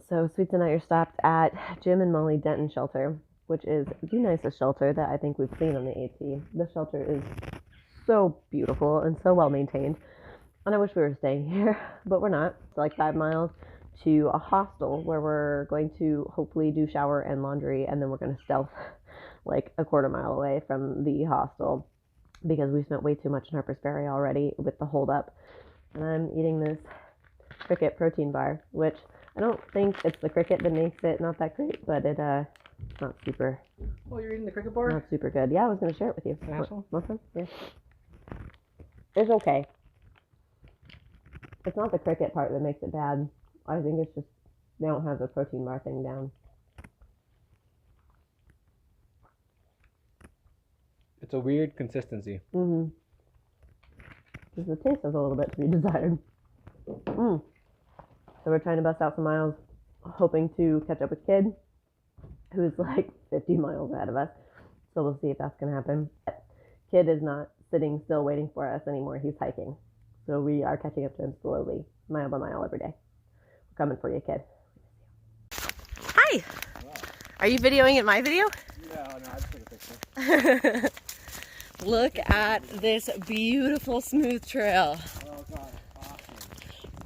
So Sweets and I are stopped at Jim and Molly Denton Shelter, which is the nicest shelter that I think we've seen on the AT. The shelter is so beautiful and so well maintained. And I wish we were staying here, but we're not. It's like 5 miles to a hostel where we're going to hopefully do shower and laundry, and then we're going to stealth like a quarter mile away from the hostel because we spent way too much in Harper's Ferry already with the holdup. And I'm eating this cricket protein bar, which I don't think it's the cricket that makes it not that great, but it's not super. Oh, you're eating the cricket bar? Not super good. Yeah, I was going to share it with you. Asshole. Want some? Yeah. It's okay. It's not the cricket part that makes it bad. I think it's just they don't have the protein bar thing down. It's a weird consistency. Mm-hmm. Just the taste is a little bit to be desired. So we're trying to bust out some miles, hoping to catch up with Kid, who's like 50 miles ahead of us. So we'll see if that's going to happen. Kid is not sitting still waiting for us anymore. He's hiking. So we are catching up to him slowly, mile by mile every day. We're coming for you, Kid. Hi! Wow. Are you videoing in my video? No, I just took a picture. Look at this beautiful smooth trail. Oh God, awesome.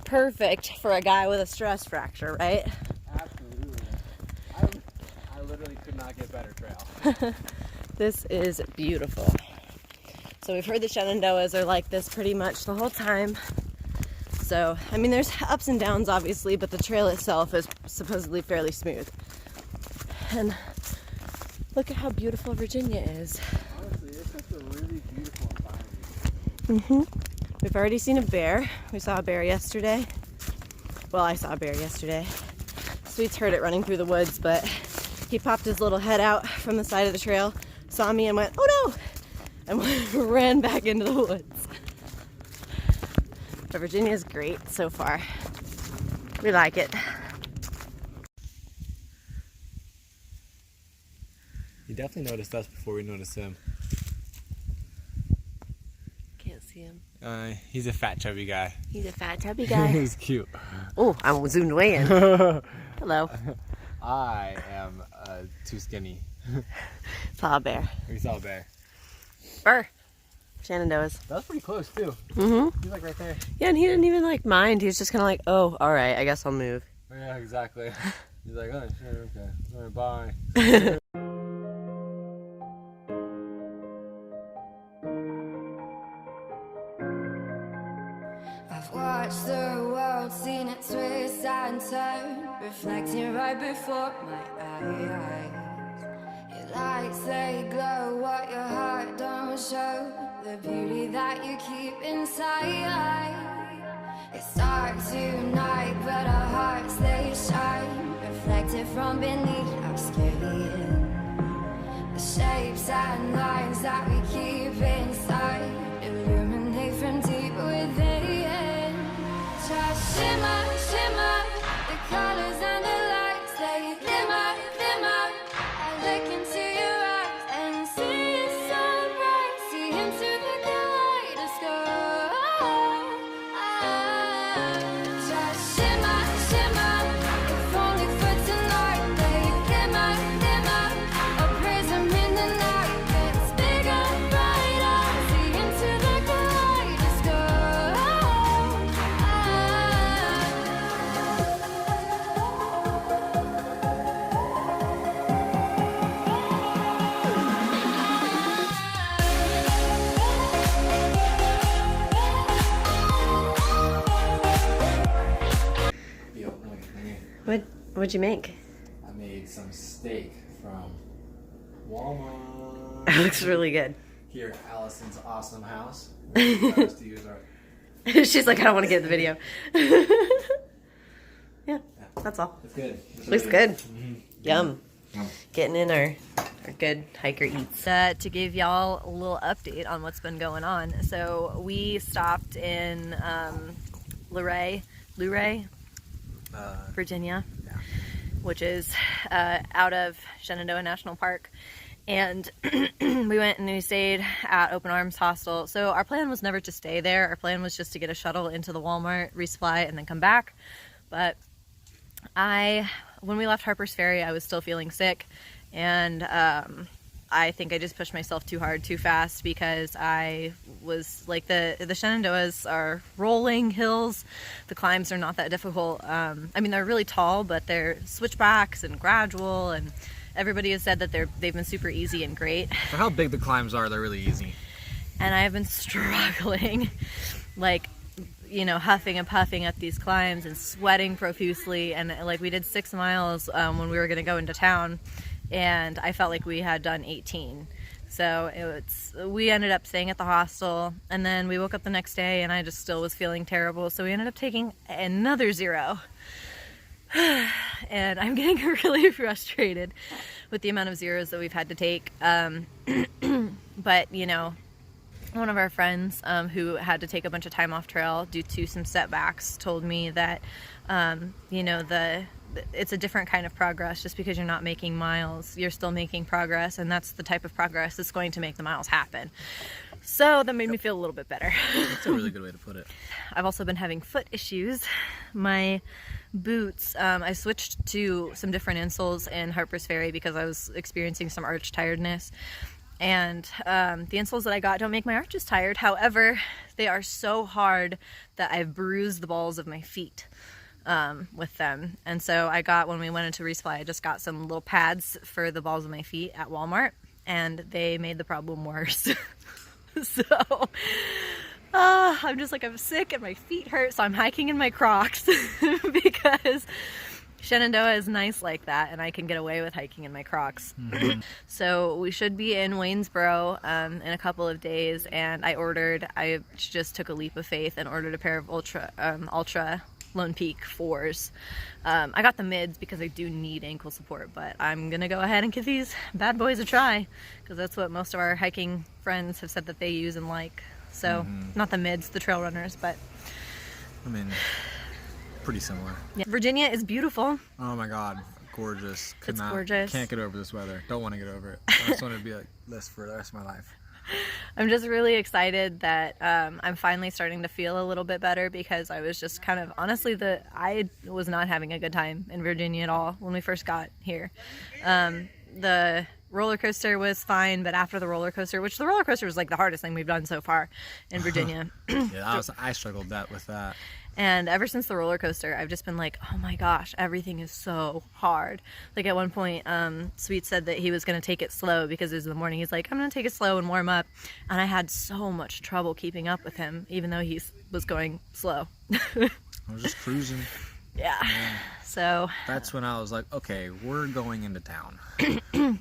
Perfect for a guy with a stress fracture, right? Absolutely. I literally could not get better trail. This is beautiful. So we've heard the Shenandoahs are like this pretty much the whole time. So, I mean, there's ups and downs, obviously, but the trail itself is supposedly fairly smooth. And look at how beautiful Virginia is. Honestly, it's just a really beautiful environment. We've already seen a bear. We saw a bear yesterday. Well, I saw a bear yesterday. Sweets heard it running through the woods, but he popped his little head out from the side of the trail, saw me and went, "Oh no!" and ran back into the woods. But Virginia is great so far. We like it. He definitely noticed us before we noticed him. Can't see him. He's a fat, chubby guy. He's a fat, chubby guy. He's cute. Oh, I'm zoomed way in. Hello. I am too skinny. Saw a bear. We saw a bear. Burr. Shenandoahs. That was pretty close too. He's like right there. Yeah, and he didn't even like mind. He was just kind of like, "Oh, all right, I guess I'll move." Yeah, exactly. He's like, "Oh, sure, okay. All right, bye." I've watched the world, seen it twist and turn, reflecting right before my eyes. Your lights, they glow, what your heart don't show, the beauty that you keep inside. It's dark tonight, but our hearts, they shine, reflected from beneath our skin. The shapes and lines that we keep inside illuminate from deep within. Just shimmer, shimmer, the colors and the lights, they glimmer, glimmer. I look into your eyes and see it so bright, see into the kaleidoscope. Just shimmer, shimmer, if only for tonight, they glimmer, glimmer. A prism in the night gets bigger, brighter, see into the kaleidoscope. Yo, look at me. What'd you make? I made some steak from Walmart. It looks really good. Here at Allison's awesome house. To use our... She's like, I don't want to get in the video. Yeah, that's all. It's good. Looks good. Yum. Yum. Getting in our good hiker eats. To give y'all a little update on what's been going on. So we stopped in Luray, Virginia, which is out of Shenandoah National Park. And we went and we stayed at Open Arms Hostel. So our plan was never to stay there. Our plan was just to get a shuttle into the Walmart, resupply, and then come back. But When we left Harper's Ferry, I was still feeling sick, and I think I just pushed myself too hard, too fast, because I was like, the Shenandoahs are rolling hills. The climbs are not that difficult. I mean, they're really tall, but they're switchbacks and gradual, and everybody has said that they've been super easy and great. For how big the climbs are, they're really easy. And I have been struggling, like, you know, huffing and puffing up these climbs and sweating profusely. And like, we did 6 miles when we were going to go into town, and I felt like we had done 18. So we ended up staying at the hostel, and then we woke up the next day and I just still was feeling terrible. So we ended up taking another 0. And I'm getting really frustrated with the amount of zeros that we've had to take. But, you know, one of our friends who had to take a bunch of time off trail due to some setbacks told me that, you know, it's a different kind of progress. Just because you're not making miles, you're still making progress, and that's the type of progress that's going to make the miles happen. So that made me feel a little bit better. That's a really good way to put it. I've also been having foot issues. My boots, I switched to some different insoles in Harper's Ferry because I was experiencing some arch tiredness. And the insoles that I got don't make my arches tired. However, they are so hard that I've bruised the balls of my feet with them. And so when we went into resupply, I just got some little pads for the balls of my feet at Walmart, and they made the problem worse. So I'm just like, I'm sick and my feet hurt, so I'm hiking in my Crocs because Shenandoah is nice like that, and I can get away with hiking in my Crocs. Mm-hmm. So we should be in Waynesboro in a couple of days, and I just took a leap of faith and ordered a pair of Ultra Lone Peak 4s. I got the mids because I do need ankle support, but I'm gonna go ahead and give these bad boys a try because that's what most of our hiking friends have said that they use and like. So not the mids, the trail runners, but I mean, pretty similar. Yeah. Virginia is beautiful. Oh my God, gorgeous. Gorgeous. Can't get over this weather. Don't want to get over it. I just want it to be like this for the rest of my life. I'm just really excited that I'm finally starting to feel a little bit better, because I was just kind of, honestly, I was not having a good time in Virginia at all when we first got here. The roller coaster was fine, but after the roller coaster, which the roller coaster was like the hardest thing we've done so far in Virginia. Yeah, I struggled with that. And ever since the roller coaster, I've just been like, oh my gosh, everything is so hard. Like at one point, Sweet said that he was going to take it slow because it was in the morning. He's like, I'm going to take it slow and warm up. And I had so much trouble keeping up with him, even though he was going slow. I was just cruising. Yeah. So that's when I was like, okay, we're going into town.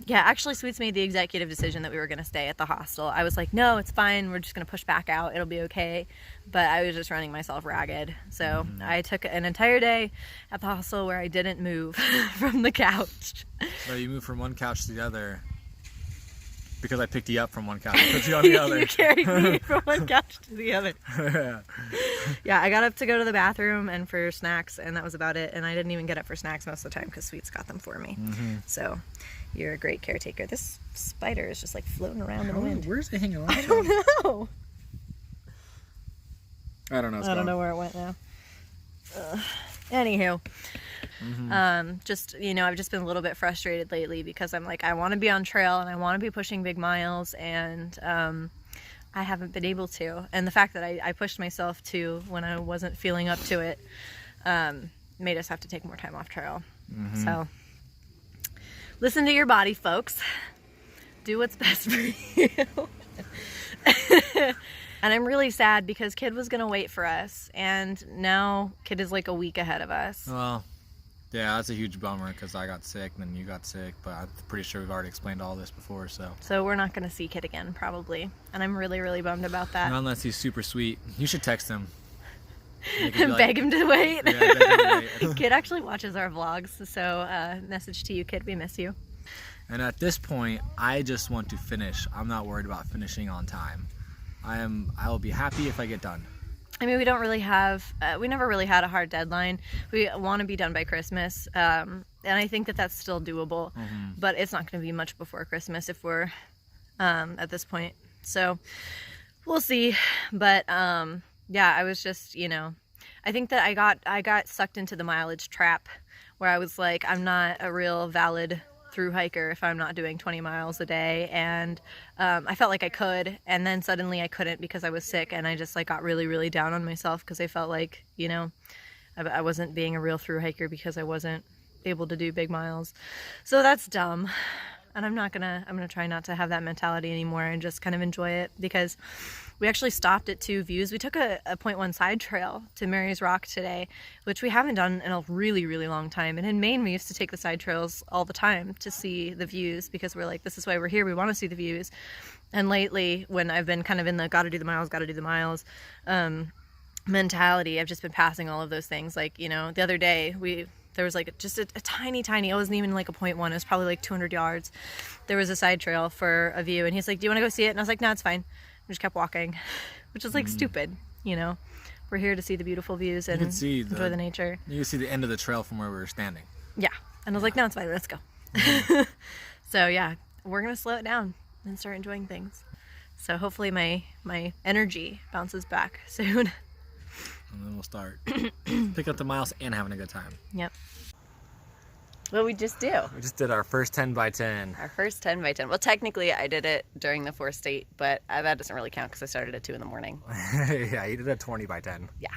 Yeah, actually, Sweets made the executive decision that we were going to stay at the hostel. I was like, no, it's fine. We're just going to push back out. It'll be okay. But I was just running myself ragged. So I took an entire day at the hostel where I didn't move from the couch. So you moved from one couch to the other because I picked you up from one couch and put you on the other. You carried me from one couch to the other. Yeah, I got up to go to the bathroom and for snacks, and that was about it. And I didn't even get up for snacks most of the time because Sweets got them for me. So you're a great caretaker. This spider is just like floating around in the wind. Where's it hanging around? I don't know. I don't know. I don't know where it went now. Anywho. Just, you know, I've just been a little bit frustrated lately because I'm like, I want to be on trail and I want to be pushing big miles, and I haven't been able to. And the fact that I pushed myself to when I wasn't feeling up to it made us have to take more time off trail. So listen to your body, folks. Do what's best for you. And I'm really sad because Kid was going to wait for us, and now Kid is like a week ahead of us. Well, yeah, that's a huge bummer because I got sick and then you got sick, but I'm pretty sure we've already explained all this before, so. So we're not going to see Kid again, probably. And I'm really, really bummed about that. Not unless he's super sweet. You should text him. And beg him to wait. Yeah, beg him to wait. Kid actually watches our vlogs, so message to you, Kid, we miss you. And at this point, I just want to finish. I'm not worried about finishing on time. I will be happy if I get done. I mean, we don't really have, we never really had a hard deadline. We want to be done by Christmas, and I think that that's still doable, but it's not going to be much before Christmas if we're at this point. So we'll see. But yeah, I was just, you know, I think that I got sucked into the mileage trap where I was like, I'm not a real valid through hiker if I'm not doing 20 miles a day. And I felt like I could, and then suddenly I couldn't because I was sick, and I just like got really, really down on myself because I felt like, you know, I wasn't being a real through hiker because I wasn't able to do big miles. So that's dumb. And I'm gonna try not to have that mentality anymore and just kind of enjoy it, because we actually stopped at 2 views. We took a 0.1 side trail to Mary's Rock today, which we haven't done in a really, really long time. And in Maine, we used to take the side trails all the time to see the views, because we're like, this is why we're here. We want to see the views. And lately, when I've been kind of in the gotta do the miles mentality, I've just been passing all of those things. Like, you know, the other day there was like just a tiny, it wasn't even like a 0.1, it was probably like 200 yards. There was a side trail for a view, and he's like, do you want to go see it? And I was like, no, it's fine. I just kept walking, which is like stupid, you know. We're here to see the beautiful views and enjoy the nature. You can see the end of the trail from where we were standing. Yeah. And I was like, no, it's fine, let's go. So yeah, we're gonna slow it down and start enjoying things. So hopefully my energy bounces back soon. And then we'll start pick up the miles and having a good time. Yep. What we just do? We just did our first 10 by 10. Our first 10 by 10. Well, technically I did it during the 4th state, but that doesn't really count because I started at 2 in the morning. Yeah, you did a 20 by 10. Yeah.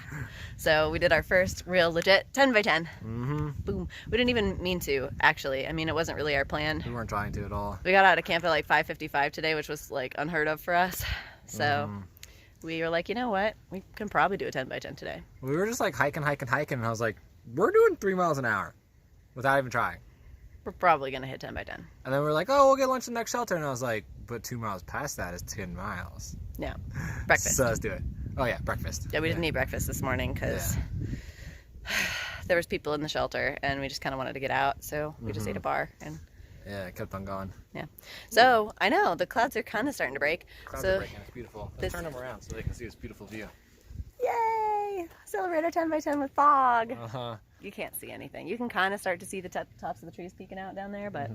So we did our first real legit 10 by 10. Mm-hmm. Boom. We didn't even mean to, actually. I mean, it wasn't really our plan. We weren't trying to at all. We got out of camp at like 5:55 today, which was like unheard of for us. So we were like, you know what? We can probably do a 10 by 10 today. We were just like hiking, and I was like, we're doing 3 miles an hour without even trying. We're probably going to hit 10 by 10. And then we're like, oh, we'll get lunch at the next shelter. And I was like, but 2 miles past that is 10 miles. Yeah. Breakfast. So let's do it. Oh, yeah, breakfast. Yeah, we didn't eat breakfast this morning because there was people in the shelter, and we just kind of wanted to get out. So we just ate a bar. And yeah, it kept on going. yeah. So I know the clouds are kind of starting to break. Clouds so are breaking. It's beautiful. Let's turn them around so they can see this beautiful view. Yay! Celebrate our 10 by 10 with fog. Uh-huh. You can't see anything. You can kind of start to see the tops of the trees peeking out down there, but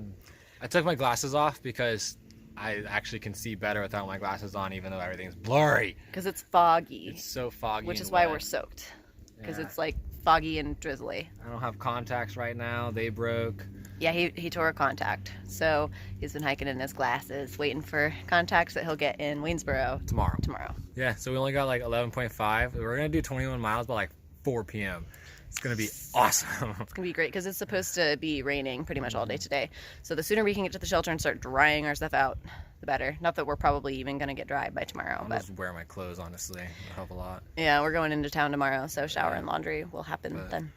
I took my glasses off because I actually can see better without my glasses on, even though everything's blurry. because it's foggy, It's so foggy. which and is why wet. we're soaked, because Yeah. it's like foggy and drizzly. I don't have contacts right now. They broke. Yeah, he tore a contact, so he's been hiking in his glasses, waiting for contacts that he'll get in Waynesboro Tomorrow. Yeah, so we only got like 11.5. We're going to do 21 miles by like 4 p.m. It's going to be awesome. It's gonna be great because it's supposed to be raining pretty much all day today. So the sooner we can get to the shelter and start drying our stuff out, the better. Not that we're probably even gonna get dry by tomorrow, I'll but just wear my clothes, honestly. It'll help a lot. yeah, we're going into town tomorrow, so shower and laundry will happen then.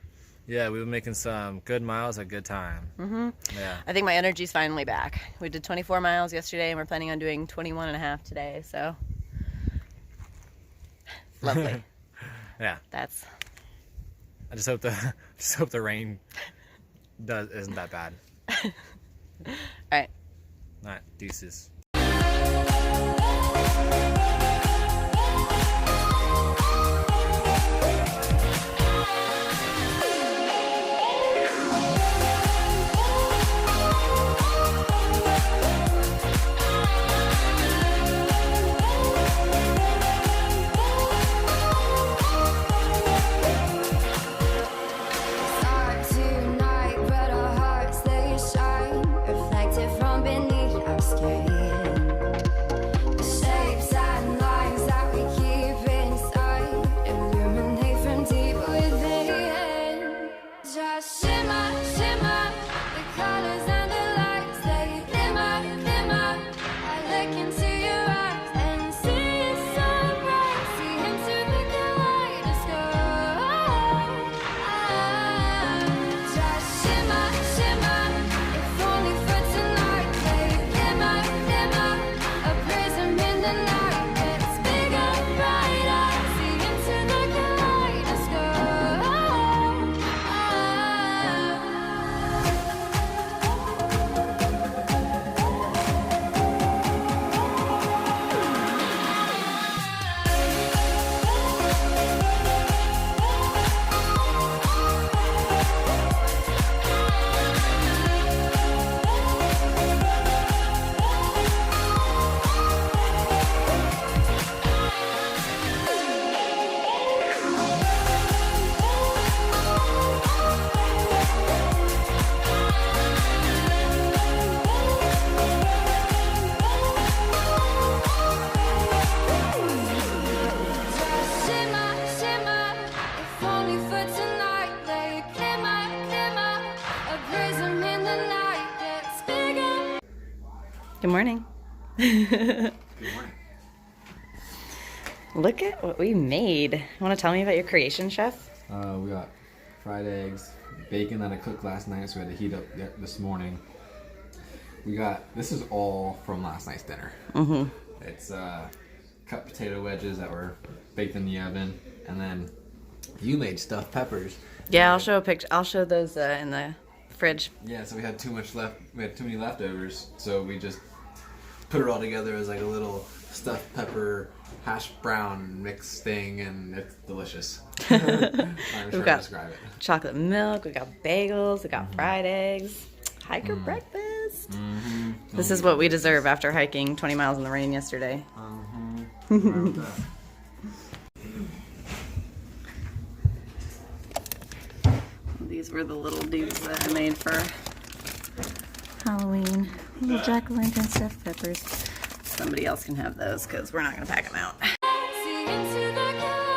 Yeah, we were making some good miles at good time. Yeah. I think my energy's finally back. We did 24 miles yesterday, and we're planning on doing 21 and a half today, so lovely. Yeah. That's I just hope the rain isn't that bad. all right. All right, deuces. Start tonight, but our hearts they shine, reflected from beneath our skin. The shapes and lines that we keep inside illuminate from deep within. Just shimmer, shimmer, the colors and the lights they glimmer, glimmer. I look into your eyes and see it so bright. See into the kaleidoscope. Just shimmer, shimmer, if only for tonight. They glimmer, glimmer, a prism in the night. It's bigger, brighter. See into the kaleidoscope. Good morning. Good morning. Look at what we made. Want to tell me about your creation, chef? We got fried eggs, bacon that I cooked last night, so we had to heat up this morning. This is all from last night's dinner. Mm-hmm. It's cut potato wedges that were baked in the oven, and then you made stuffed peppers. Yeah, I'll show a picture. I'll show those in the fridge. Yeah, so we had too many leftovers, so we just put it all together as like a little stuffed pepper hash brown mix thing, and it's delicious. We've got chocolate milk, we got bagels, we got fried eggs, hiker breakfast. Mm-hmm. This is what we deserve after hiking 20 miles in the rain yesterday. These were the little dudes that I made for Halloween. Little jack-o'-lantern stuffed peppers. Somebody else can have those because we're not going to pack them out. See into the